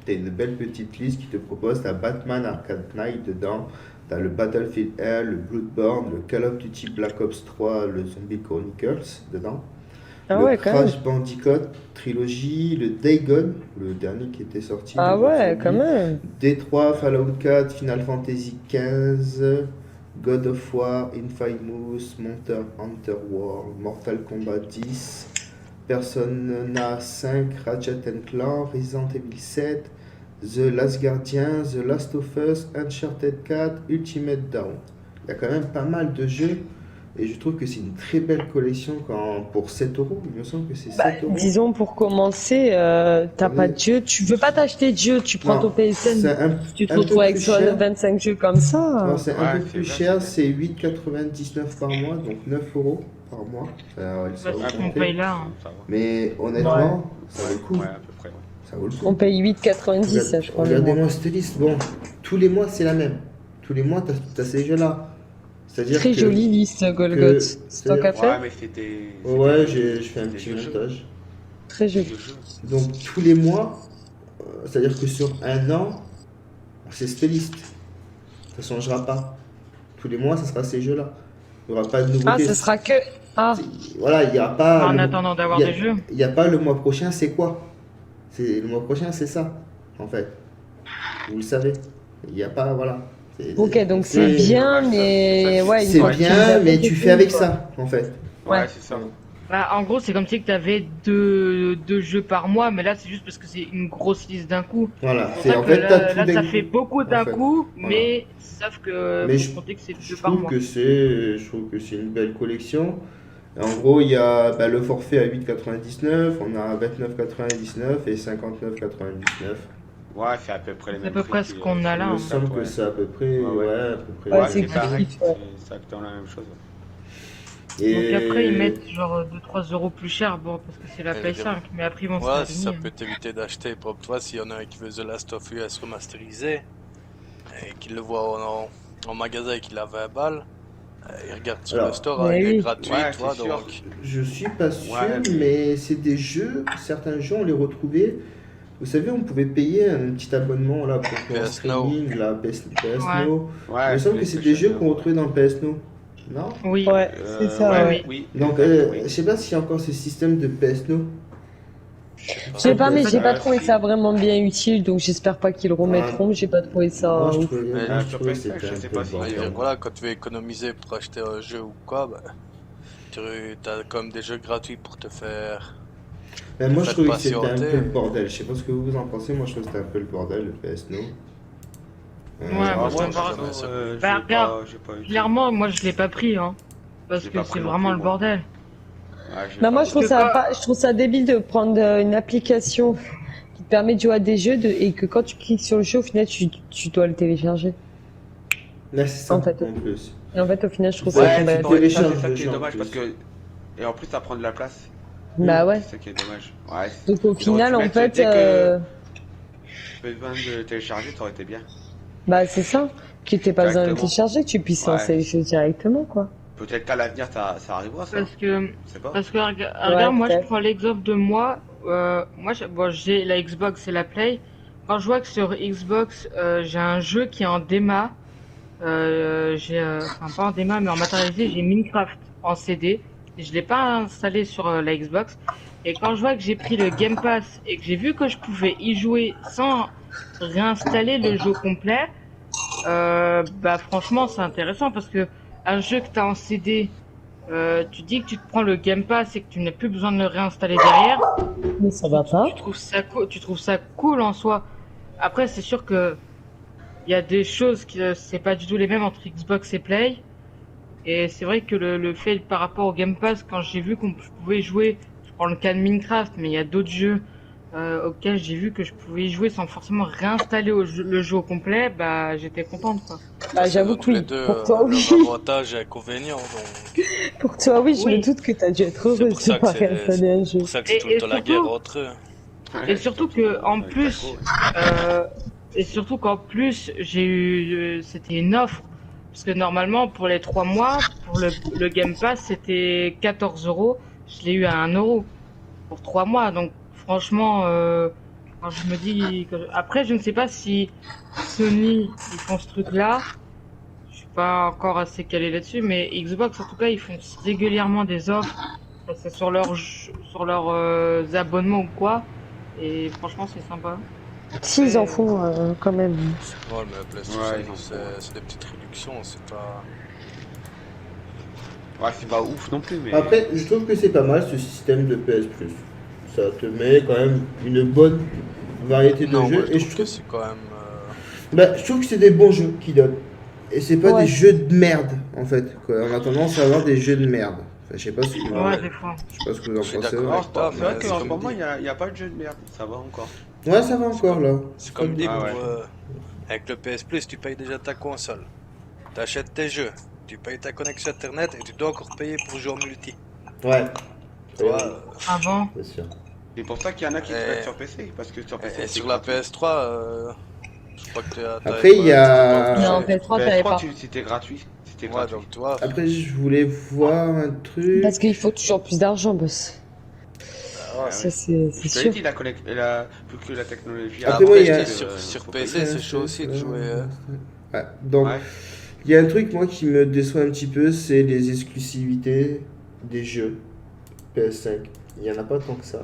tu as une belle petite liste qui te propose la Batman Arkham Knight dedans. T'as le Battlefield 1, le Bloodborne, le Call of Duty Black Ops 3, le Zombie Chronicles dedans. Ah Le ouais, quand même. Crash Bandicoot Trilogy, le Dagon, le dernier qui était sorti. Ah le ouais, zombie. quand même. D3, Fallout 4, Final Fantasy 15, God of War, Infamous, Monster Hunter World, Mortal Kombat 10, Persona 5, Ratchet Clank, Resident Evil 7, The Last Guardian, The Last of Us, Uncharted 4, Ultimate Dawn. Il y a quand même pas mal de jeux et je trouve que c'est une très belle collection pour 7 €. Il me semble que c'est 7 Bah, €. disons pour commencer, t'as pas de jeu, tu veux pas t'acheter de jeu, tu prends Non, ton PSN, c'est un, tu te un peu retrouves avec plus soit cher. 25 jeux comme ça. Non, c'est un Ouais, peu c'est plus vrai, cher, c'est c'est 8,99 par mois, donc 9 € par mois. Ça Bah, va c'est ce qu'on augmenter. paye là. Hein. Ça va. Mais honnêtement, ça vaut le coup. Ouais, à peu près. Ouais. Ça vaut le coup. On paye 8,90, ça, je crois. le mois. Regardez-moi cette liste. Bon, tous les mois, c'est la même. Tous les mois, t'as ces jeux-là. C'est-à-dire Très que... jolie liste, Golgot. C'est ton c'est- café? Ouais, mais c'était. Ouais, je fais un c'était petit des jeux. montage. Très Des joli. jeux. Donc, tous les mois, c'est-à-dire que sur un an, c'est cette liste. Ça changera pas. Tous les mois, ça sera ces jeux-là. Il n'y aura pas de Ah, nouveautés. ce sera que. Ah, Voilà, il n'y a pas... En le- attendant d'avoir il y a- des jeux. Il n'y a pas le mois prochain, c'est quoi? Le mois prochain, c'est ça, en fait. Vous le savez. Il n'y a pas, voilà. ok, donc c'est bien, mais ouais, C'est une fois que tu bien, l'as mais fait, tu c'est fais avec quoi. ça, en fait. Ouais, Ouais. c'est ça. Bah, en gros, c'est comme si tu avais deux jeux par mois, mais là, c'est juste parce que c'est une grosse liste d'un coup. Voilà, C'est c'est pour en ça que fait, t'as là, tout là, d'un ça coup. fait beaucoup d'un en fait. coup, Voilà. mais sauf que Mais faut compter que c'est Je deux par trouve mois. que je trouve que c'est une belle collection. Et en gros, il y a le forfait à 8,99, on a 29,99 et 59,99. Ouais, c'est à peu près les C'est mêmes à peu prix près ce qu'on a là. Il me hein. semble que ouais. c'est à peu près, Ouais, ouais. à peu près. Ouais, Ouais, c'est c'est pareil. kiff, ouais. C'est exactement la même chose. Et Donc après, ils mettent genre 2-3 € plus cher, bon, parce que c'est la Évidemment. PS5, mais après, ils vont Ouais, se ça réunir. peut t'éviter d'acheter. Pour toi, s'il y en a un qui veut The Last of Us remasterisé et qu'il le voit en magasin et qu'il a 20 balles, il regarde sur Alors, le store, mais il est oui. gratuit, Ouais, toi, c'est sûr. donc. Je suis pas sûr, Ouais, mais c'est des jeux, certains jeux, on les retrouvait. Vous savez, on pouvait payer un petit abonnement là pour faire un PS Now. streaming, la PS Ouais. Now. Ouais, Il me semble que c'est des jeux qu'on retrouvait dans le PS Now. Non? Oui. Ouais, c'est ça, ouais, ouais. oui. Donc, Oui. je sais pas s'il y a encore ce système de PS Now. Je sais pas, mais j'ai pas Ouais, trouvé si. ça vraiment bien utile, donc j'espère pas qu'ils le remettront. J'ai pas trouvé ça. Moi, je ouf. trouvais, Mais moi, je sur trouvais que PS5, c'était je un sais peu pas le si- bordel. Voilà, quand tu veux économiser pour acheter un jeu ou quoi, tu as quand même des jeux gratuits pour te faire. Mais moi, je Faites trouvais que c'était un patienter. peu le bordel. Je sais pas ce que vous en pensez. Moi, je trouve que c'était un peu le bordel, le PS Now. Ouais, Ah, moi, moi, ça me perso, paraît- j'ai Bah, regarde, j'ai pas eu. clairement, moi, je l'ai pas pris, hein. Parce Je l'ai que pas c'est pris non vraiment plus, le moi. bordel. Ouais, j'ai Non, pas moi, je trouve pris. Parce que ça pas, je trouve ça débile de prendre une application qui te permet de jouer à des jeux et que quand tu cliques sur le jeu, au final, tu dois le télécharger. Là, c'est ça, En fait. en plus. Et en fait, au final, je trouve Ouais, ça Ouais, tu complètement. ça, télécharges c'est ça le qui est jeu en dommage plus. parce que. Et en plus, ça prend de la place. Bah ouais. C'est ça qui est dommage. Ouais. Donc au Ils final, auraient en pu mettre, fait, dès que besoin de télécharger, ça aurait été bien. bah c'est ça. Que t'aies pas besoin de le Directement. télécharger, que tu puisses Ouais. lancer les choses directement, quoi. Peut-être qu'à l'avenir, ça arrivera, ça. Parce que, Je sais pas. regarde, moi, je peut-être. prends l'exemple de moi. Bon, j'ai la Xbox et la Play. Quand je vois que sur Xbox, j'ai un jeu qui est en démat, enfin pas en démat, mais en matérialisé, j'ai Minecraft en CD. Et je l'ai pas installé sur la Xbox. Et quand je vois que j'ai pris le Game Pass et que j'ai vu que je pouvais y jouer sans réinstaller le jeu complet, bah franchement, c'est intéressant parce que un jeu que t'as en CD, tu dis que tu te prends le Game Pass et que tu n'as plus besoin de le réinstaller derrière. Mais ça va pas. Tu trouves ça cool en soi. Après, c'est sûr que il y a des choses qui c'est pas du tout les mêmes entre Xbox et Play. Et c'est vrai que le fait par rapport au Game Pass, quand j'ai vu qu'on pouvait jouer, je prends le cas de Minecraft, mais il y a d'autres jeux auxquels j'ai vu que je pouvais y jouer sans forcément réinstaller le jeu au complet, bah j'étais contente quoi. Bah C'est j'avoue dans que tous les oui. deux Pour toi, oui. leurs avantages et inconvénients. Donc, Pour toi, oui, je Oui. me doute que t'as dû être C'est heureuse pour ça de que pas c'est- réinstaller un jeu. c'est pour ça que c'est tout le Et temps la surtout- guerre entre eux. Et surtout que en plus, et surtout qu'en plus j'ai eu, c'était une offre parce que normalement pour les 3 mois pour le Game Pass c'était 14 €. Je l'ai eu à 1 € pour 3 mois. Donc franchement, quand je me dis après je ne sais pas si Sony ils font ce truc-là. Je suis pas encore assez calé là-dessus, mais Xbox en tout cas ils font régulièrement des offres. C'est sur leurs abonnements ou quoi. Et franchement, c'est sympa. Si, ils en font quand même. Ouais, mais la PlayStation, Ouais, c'est des petites réductions, c'est pas. Ouais, c'est pas ouf non plus, mais. Après, je trouve que c'est pas mal ce système de PS Plus. Ça te met quand même une bonne variété de Non, moi, jeux. je Et trouve je que trouve, c'est quand même. bah, je trouve que c'est des bons jeux qu'ils donnent. Et c'est pas Ouais. des jeux de merde, en fait. Quoi. On a tendance à avoir des jeux de merde. Enfin, je sais pas ce que, Ouais, des fois. je sais pas ce que vous en Je suis pensez. d'accord. Ouais. Non, c'est pas- mais c'est vrai c'est qu'en ce comme moment, dit. il y a pas de jeu de merde. Ça va encore. Ouais, ça va encore là. C'est comme dit, Ah pour, ouais. avec le PS Plus, tu payes déjà ta console. T'achètes tes jeux, tu payes ta connexion internet et tu dois encore payer pour jouer en multi. Ouais. Tu vois, Avant. C'est sûr. C'est pour ça qu'il y en a qui se Et- mettent sur PC. Parce que sur PC, et c'est sur la gratuit. PS3, je crois que Après, il y a- Non, en PS3, t'avais pas. C'était gratuit. C'était Ouais, gratuit. donc tu vois. Après, je voulais voir un truc. Parce qu'il faut toujours plus d'argent, boss. Ouais, Ça, ouais. c'est Je te l'ai sûr. dit, vu que la technologie. Après, Après, moi, il y je a- dis, sur PC, c'est chaud aussi de jouer. Ouais. Donc, Ouais. il y a un truc, moi, qui me déçoit un petit peu, c'est les exclusivités des jeux PS5. Il y en a pas tant que ça.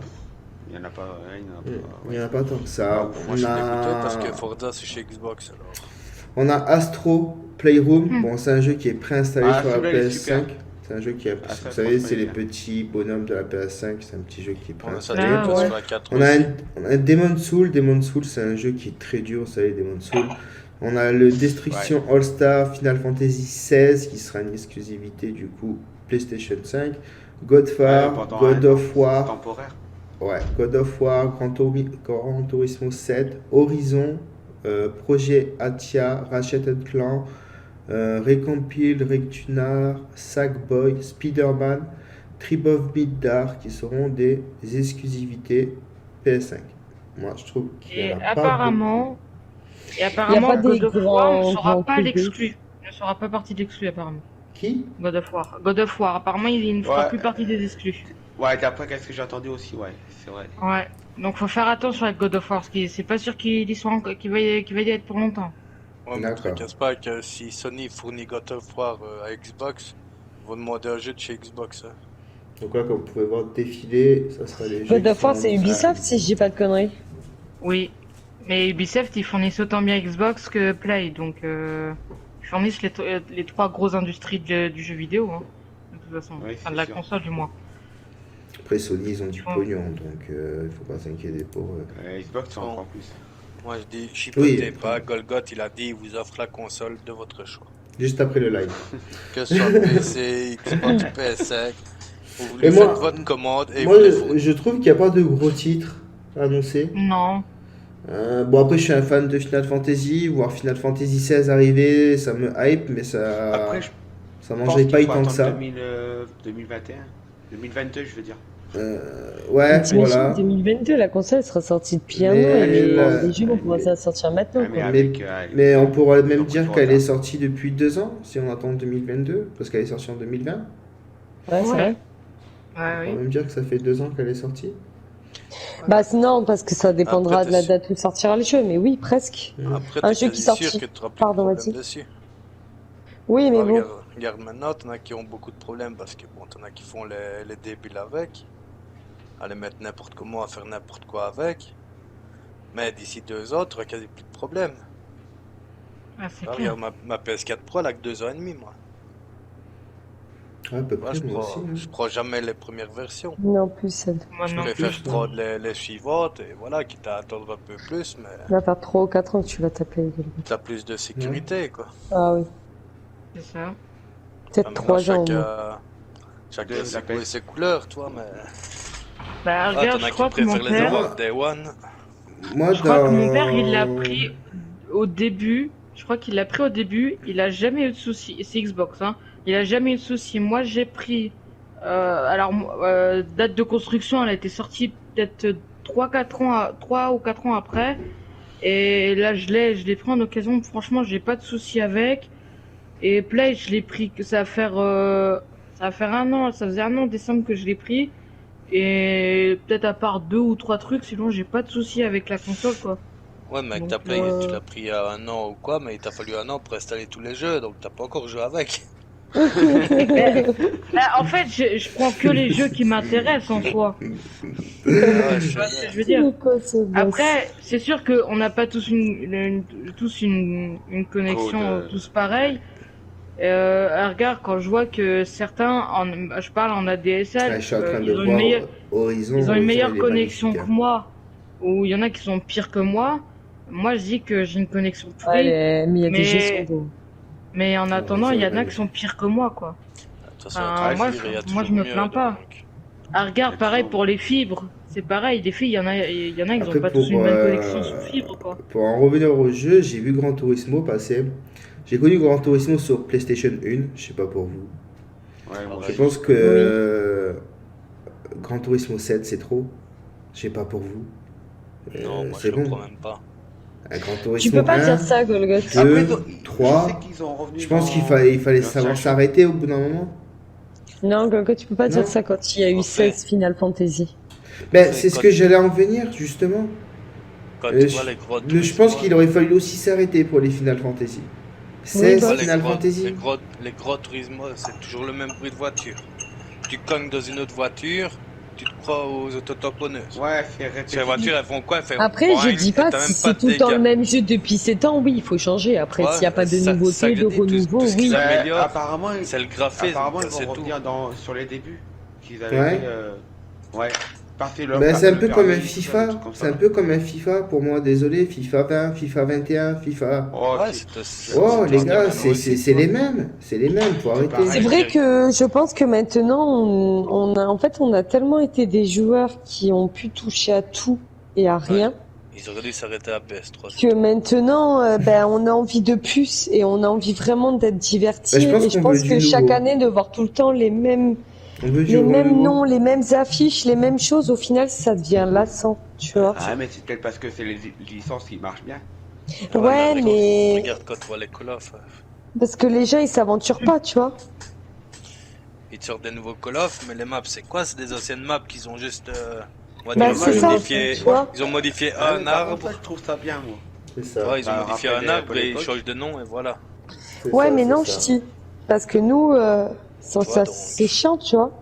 Il y en a pas. Ouais, il y en a pas. Il y en a pas tant que ça. Moi, je suis dégoûté parce que a... Forza, c'est chez Xbox alors. On a Astro Playroom. Bon, c'est un jeu qui est préinstallé Ah, sur la celui-là, il est PS5. super. C'est un jeu qui est. Ah, ça, vous savez, c'est les franchement, il est petits bonhommes de la PS5. C'est un petit jeu qui est On a ça préinstallé. Ah, développé ouais. sur la 4 On a, aussi. on a Demon's Soul. Demon's Soul, c'est un jeu qui est très dur, vous savez, Demon's Soul. On a le Destruction All-Star Final Fantasy XVI, qui sera une exclusivité du coup PlayStation 5. Godfall, Ouais, pendant God un of War, temporaire. ouais, God of War, Gran Turismo 7, Horizon, Projet Atia, Ratchet & Clank, Recompile, Rectunar, Sackboy, Spider-Man, Tribe of Midgar, qui seront des exclusivités PS5. Moi, je trouve qu'il y Et en a pas apparemment, Y a pas des God of War ne grands sera pas trucs de l'exclu. Ne sera pas partie d'exclus apparemment. Qui? God of War. God of War, apparemment, il ne fera Ouais. plus partie des exclus. Ouais, d'après qu'est-ce que j'ai entendu aussi, ouais, c'est vrai. Ouais. Donc faut faire attention avec God of War, parce que c'est pas sûr qu'il y soit qu'il va y être pour longtemps. Ouais, mais D'accord. ne casse pas que si Sony fournit God of War à Xbox, ils vont demander un jeu de chez Xbox. Hein. Donc là, comme vous pouvez voir défiler, ça sera les jeux. God qui of War, sont- c'est Ubisoft, si je dis pas de conneries. Oui. Mais Ubisoft, ils fournissent autant bien Xbox que Play, donc ils fournissent les 3 grosses industries du jeu vidéo, hein, de toute façon. Oui, Enfin, de c'est la sûr. console du moins. Après, Sony, ils ont du Ouais. pognon, donc il faut pas s'inquiéter pour eux. Xbox, c'est Bon. encore plus. Moi je dis, chipotez Oui. pas. Golgoth, il a dit, il vous offre la console de votre choix. Juste après le live. Que ce soit PC, Xbox, PS5, vous lui Et moi- faites votre commande et Moi, vous les fournissez. je trouve qu'il n'y a pas de gros titres annoncés. Non. Bon, après, je suis un fan de Final Fantasy. Voir Final Fantasy XVI arriver, ça me hype, mais Après, je ça pense mangerait qu'il pas faut tant que attendre ça. 2021. 2022, je veux dire. Ouais, T'imagines, voilà. 2022, la console sera sortie depuis un an Mais et la- les jeux vont commencer à sortir maintenant. Ah, mais Quoi. avec, Mais on pourrait même beaucoup dire de qu'elle est retard. sortie depuis 2 ans, si on attend 2022, parce qu'elle est sortie en 2020. Ouais, c'est Ouais. vrai. On Ouais, peut oui. même dire que ça fait 2 ans qu'elle est sortie. Bah non, parce que ça dépendra Après, de la t'es date où sortira le jeu, mais oui, presque. Après, Un t'es jeu quasi qui sortit. sûr que tu n'auras plus Pardon, de vas-y. problème dessus. Oui, mais Ah, bon. regarde maintenant, t'en as qui ont beaucoup de problèmes parce que bon, t'en as qui font les débuts avec, à les mettre n'importe comment, à faire n'importe quoi avec. Mais d'ici 2 ans, t'auras quasi plus de problèmes. Ah, c'est Ah, clair. regarde ma PS4 Pro, elle a que 2 ans et demi, moi. Ouais, à peu Moi, près, moi aussi. hein. je prends jamais les premières versions. Non, plus ça. Moi Je non préfère plus. prendre les suivantes et voilà, quitte à attendre un peu plus, mais Il va faire 3 ou 4 ans que tu vas taper. t'as plus de sécurité, quoi. Ah oui. C'est ça. Peut-être Maintenant, 3 ans. au moins. chacun De ses la goûts et ses couleurs, toi, mais... Bah, Ah, regarde, t'en as je crois qui que mon préfèrent les père, avoir Day One. Moi, je crois que mon dans- père, il l'a pris au début. Je crois qu'il l'a pris au début. Il a jamais eu de soucis. C'est Xbox, hein. Il a jamais eu de soucis. Moi, j'ai pris. Date de construction, elle a été sortie peut-être 3 ou 4 ans après. Et là, je l'ai pris en occasion. Franchement, j'ai pas de soucis avec. Et Play, je l'ai pris. Ça va faire un an. Ça faisait un an en décembre que je l'ai pris. Et peut-être à part 2 ou 3 trucs, sinon j'ai pas de soucis avec la console, quoi. Ouais, mais avec Donc, ta Play, tu l'as pris il y a un an ou quoi, mais il t'a fallu un an pour installer tous les jeux, donc t'as pas encore joué avec. Bah, en fait, je prends que les jeux qui m'intéressent en soi. Ouais, Tu vois ce que je veux dire? C'est quoi ce boss Après, c'est sûr qu'on n'a pas tous une connexion Code, tous pareils. Regarde, quand je vois que certains, je parle en ADSL, Ouais, je suis en train de ils ont voir une Horizon. ils ont une Horizon, meilleure il est connexion magnifique, que hein. moi, ou il y en a qui sont pires que moi. Moi, je dis que j'ai une connexion pourrie, Ouais, mais il y a des Mais- jeux qui sont beaux. mais en attendant, Horizon il y est en a qui magnifique. sont pires que moi, quoi. De toute façon, Ah, à moi, Trigger, il y a moi, toujours je me mieux, plains pas. donc. Ah, regarde, Mais pareil toujours. pour les fibres. C'est pareil, les filles, il y en a, ils Après, ont pas tous pour, une bonne connexion sur fibre, quoi. Pour en revenir au jeu, j'ai vu Gran Turismo passer. J'ai connu Gran Turismo sur PlayStation 1, je sais pas pour vous. Ouais, moi Je aussi. pense que Gran Turismo 7 c'est trop. Je sais pas pour vous. Non, moi c'est je le bon. prends même pas. Gran Turismo Tu peux pas 1, dire ça, Golgoth. 2, Après, 3. je sais qu'ils ont revenu Je pense dans- qu'il fallait dans savoir l'ancien s'arrêter au bout d'un moment. Non, Golgoth, tu peux pas dire Non. ça quand il y a eu En fait. 16 Final Fantasy. Ben, C'est c'est ce quand- que j'allais en venir, justement. Quand Euh, tu vois les gros Je pense qu'il aurait fallu aussi s'arrêter pour les Final Fantasy. 16 bah, Final Fantasy. Les gros Turismo, c'est toujours le même bruit de voiture. Tu cognes dans une autre voiture, tu te crois aux autotamponneuses. Ouais, fait répéter. Ces voitures, elles font quoi? Elles font Après, je boing, dis et pas t'as si même c'est de tout le temps le dégâts. même jeu depuis 7 ans, oui, il faut changer. Après, Ouais, s'il n'y a pas de ça- nouveauté, ça, de je dis, tout- renouveau, tout ce qui oui. va- Ouais, améliore. apparemment, C'est le graphisme, apparemment, ils c'est vont tout. revenir sur les débuts. Qu'ils avaient Ouais. fait, ouais. Passer leur Ben, carte c'est un de peu comme un permis, tout ça, des FIFA. trucs comme C'est ça. un peu comme un FIFA pour moi, désolé. FIFA 20, FIFA 21, FIFA. Oh, Ouais, c'est- Oh c'est les un gars, des mêmes aussi, c'est quoi. les mêmes. C'est les mêmes, faut arrêter. pareil. C'est vrai que je pense que maintenant, on a tellement été des joueurs qui ont pu toucher à tout et à rien, Ils auraient dû s'arrêter à PS3. que maintenant, on a envie de plus et on a envie vraiment d'être divertis. Bah, je pense Et je qu'on pense veut que du chaque nouveau. année, de voir tout le temps les mêmes renouveau. noms, les mêmes affiches, les mêmes choses, au final, ça devient lassant, tu vois. Ah, mais c'est peut-être parce que c'est les licences qui marchent bien. Ouais, mais Regarde quand tu vois les Call of, parce que les gens, ils s'aventurent pas, tu vois. ils te sortent des nouveaux Call of, mais les maps, c'est quoi? C'est des anciennes maps qu'ils ont juste. On va Bah, dire, c'est ça, modifié. tu vois. Ils ont modifié Ah, un mais par arbre. contre, ça, je trouve ça bien, moi. C'est ça. Ouais, ils ont Ça modifié rappelle un un arbre peu et ils l'époque. changent de nom et voilà. C'est Ouais, ça, mais c'est non, ça. ch'ti. Parce que nous, Toi, donc. c'est chiant, tu vois.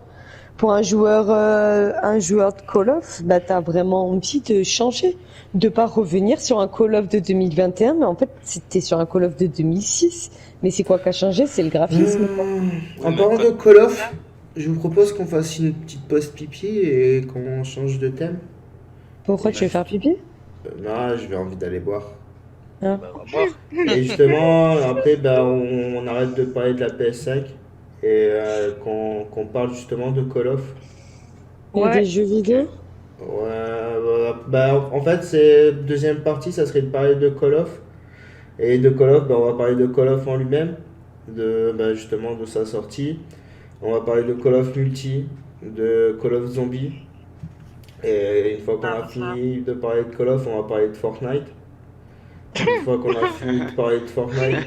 Pour un joueur de Call of, bah, t'as vraiment envie de changer. De pas revenir sur un Call of de 2021, mais en fait, c'était sur un Call of de 2006. Mais c'est quoi qui a changé? C'est le graphisme, quoi. En mais parlant pas- de Call of, je vous propose qu'on fasse une petite pause pipi et qu'on change de thème. Pourquoi tu veux faire pipi? Non, j'ai envie d'aller boire. Bah, on va voir. Et justement, après, bah, on arrête de parler de la PS5 et qu'on parle justement de Call of. Il y a Ouais. des jeux vidéo? Ouais, bah, en fait, c'est deuxième partie, ça serait de parler de Call of. Et de Call of, bah, on va parler de Call of en lui-même, bah, justement de sa sortie. On va parler de Call of Multi, de Call of Zombie. Et une fois qu'on a ça. fini de parler de Call of, on va parler de Fortnite. Une fois qu'on a fini de parler de Fortnite,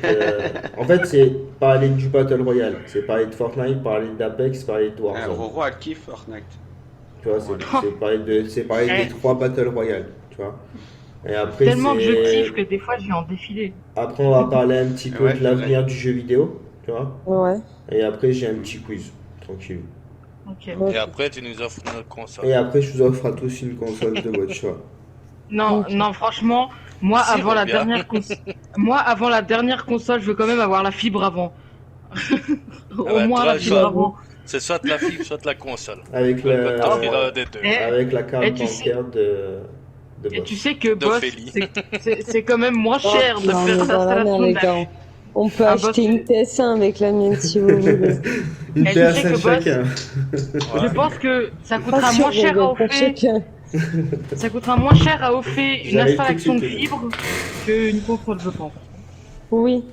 en fait, c'est parler du Battle Royale. C'est parler de Fortnite, parler d'Apex, parler de Warzone. Roro a kiff Fortnite. Tu vois, c'est parler des 3 Battle Royale. Tu vois. Et après, Tellement que je c'est. kiffe que des fois je vais en défiler. Après, on va parler un petit peu Ouais, de c'est l'avenir du jeu vidéo. Tu vois. Ouais. Et après, j'ai un petit quiz. Tranquille. Ok. Ok. Et après, tu nous offres notre console. Et après, je vous offre à tous une console de votre choix. Non, Ok. non, franchement, moi Si, avant la reviens. dernière moi avant la dernière console, je veux quand même avoir la fibre avant. Au Ah bah, moins toi, la fibre soit- avant. C'est soit la fibre, soit la console. Avec On va t'offrir la, des deux. Et, avec la carte Et tu sais- bancaire de et Boss. tu sais que Boss, D'Ophélie. c'est quand même moins cher de Non, faire mais sa dans la merde, les installation. gars. On peut Un acheter boss- une PS1 avec la mienne si vous voulez. Une Et tu sais PS5 que Boss- chacun. Ouais. Je pense que ça Pas coûtera sûr, moins cher à pour offrir. chacun. Ça coûtera moins cher à offrir une J'arrive tout de installation de suite. fibre qu'une console, je pense. Oui.